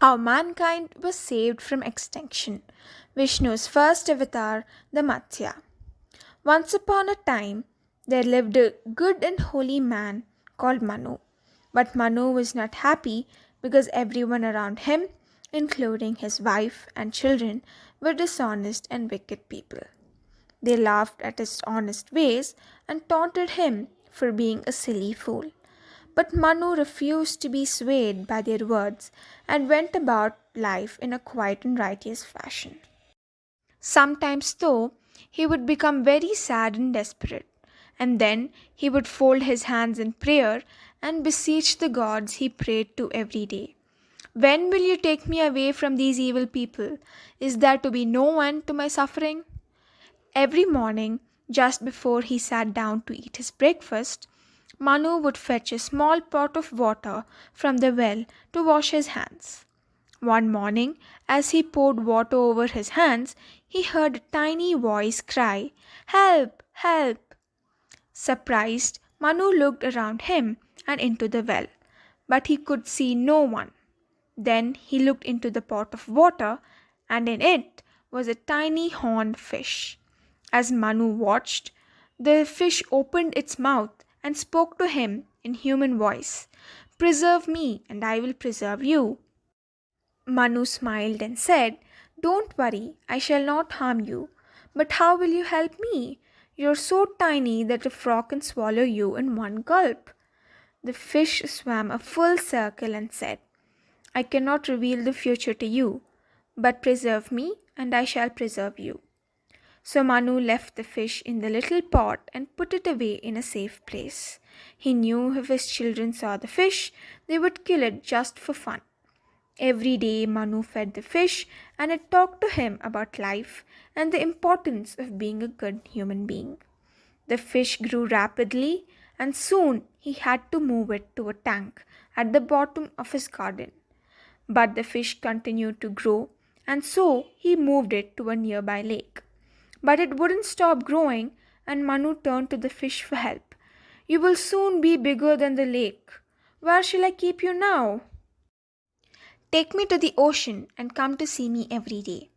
How mankind was saved from extinction. Vishnu's first avatar, the Matsya. Once upon a time, there lived a good and holy man called Manu. But Manu was not happy because everyone around him, including his wife and children, were dishonest and wicked people. They laughed at his honest ways and taunted him for being a silly fool. But Manu refused to be swayed by their words and went about life in a quiet and righteous fashion. Sometimes, though, he would become very sad and desperate, and then he would fold his hands in prayer and beseech the gods he prayed to every day. When will you take me away from these evil people? Is there to be no end to my suffering? Every morning, just before he sat down to eat his breakfast, Manu would fetch a small pot of water from the well to wash his hands. One morning, as he poured water over his hands, he heard a tiny voice cry, "Help! Help!" Surprised, Manu looked around him and into the well, but he could see no one. Then he looked into the pot of water, and in it was a tiny horned fish. As Manu watched, the fish opened its mouth and spoke to him in human voice, "Preserve me, and I will preserve you." Manu smiled and said, "Don't worry, I shall not harm you. But how will you help me? You're so tiny that a frog can swallow you in one gulp." The fish swam a full circle and said, "I cannot reveal the future to you, but preserve me, and I shall preserve you." So Manu left the fish in the little pot and put it away in a safe place. He knew if his children saw the fish, they would kill it just for fun. Every day Manu fed the fish and it talked to him about life and the importance of being a good human being. The fish grew rapidly and soon he had to move it to a tank at the bottom of his garden. But the fish continued to grow and so he moved it to a nearby lake. But it wouldn't stop growing and Manu turned to the fish for help. "You will soon be bigger than the lake. Where shall I keep you now?" "Take me to the ocean and come to see me every day.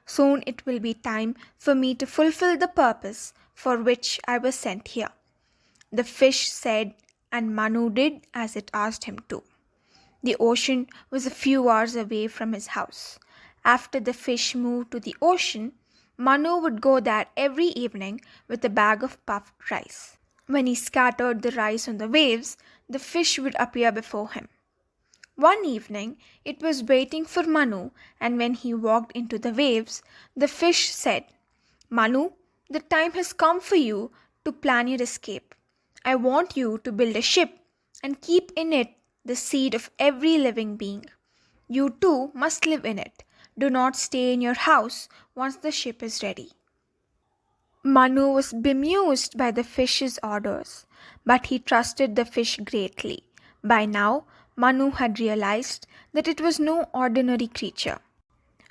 Soon it will be time for me to fulfill the purpose for which I was sent here." The fish said, and Manu did as it asked him to. The ocean was a few hours away from his house. After the fish moved to the ocean, Manu would go there every evening with a bag of puffed rice. When he scattered the rice on the waves, the fish would appear before him. One evening, it was waiting for Manu, and when he walked into the waves, the fish said, "Manu, the time has come for you to plan your escape. I want you to build a ship and keep in it the seed of every living being. You too must live in it. Do not stay in your house once the ship is ready." Manu was bemused by the fish's orders, but he trusted the fish greatly. By now, Manu had realized that it was no ordinary creature.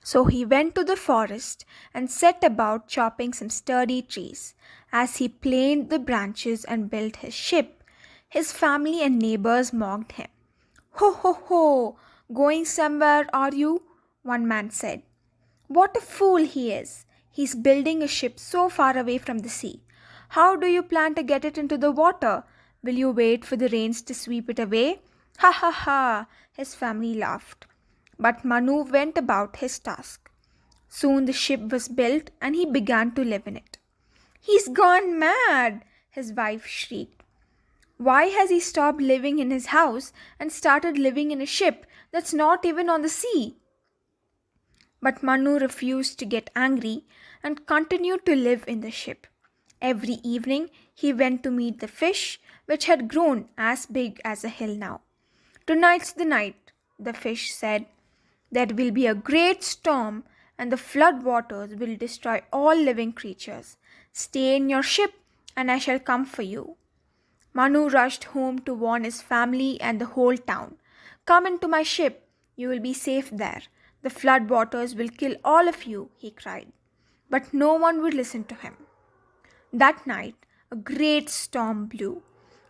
So he went to the forest and set about chopping some sturdy trees. As he planed the branches and built his ship, his family and neighbors mocked him. "Ho, ho, ho! Going somewhere, are you?" one man said. "What a fool he is! He's building a ship so far away from the sea. How do you plan to get it into the water? Will you wait for the rains to sweep it away?" "Ha, ha, ha!" His family laughed. But Manu went about his task. Soon the ship was built and he began to live in it. "He's gone mad!" his wife shrieked. "Why has he stopped living in his house and started living in a ship that's not even on the sea?" But Manu refused to get angry and continued to live in the ship. Every evening he went to meet the fish, which had grown as big as a hill now. "Tonight's the night," the fish said. "There will be a great storm and the flood waters will destroy all living creatures. Stay in your ship and I shall come for you." Manu rushed home to warn his family and the whole town. "Come into my ship. You will be safe there. The flood waters will kill all of you," he cried. But no one would listen to him. That night, a great storm blew.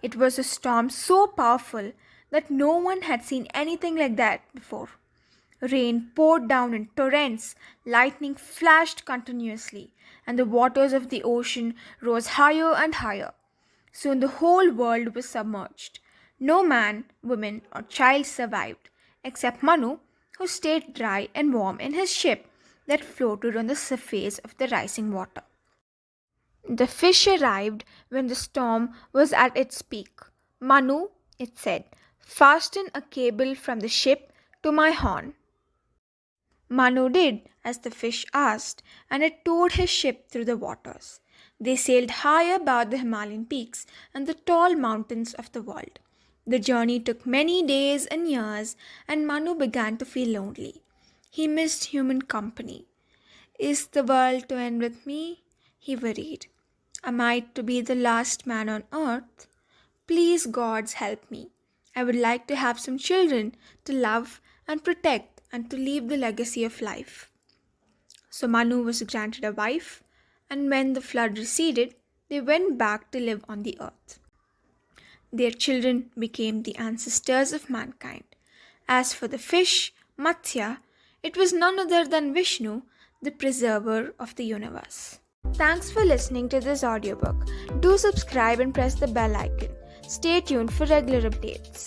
It was a storm so powerful that no one had seen anything like that before. Rain poured down in torrents, lightning flashed continuously, and the waters of the ocean rose higher and higher. Soon the whole world was submerged. No man, woman, or child survived, except Manu, who stayed dry and warm in his ship that floated on the surface of the rising water. The fish arrived when the storm was at its peak. Manu, it said, fasten a cable from the ship to my horn. Manu did as the fish asked, and it towed his ship through the waters. They sailed high above the Himalayan peaks and the tall mountains of the world. The journey took many days and years, and Manu began to feel lonely. He missed human company. Is the world to end with me? He worried. Am I to be the last man on earth? Please, gods, help me. I would like to have some children to love and protect and to leave the legacy of life. So Manu was granted a wife, and when the flood receded, they went back to live on the earth. Their children became the ancestors of mankind. As for the fish, Matsya, it was none other than Vishnu, the preserver of the universe. Thanks for listening to this audiobook. Do subscribe and press the bell icon. Stay tuned for regular updates.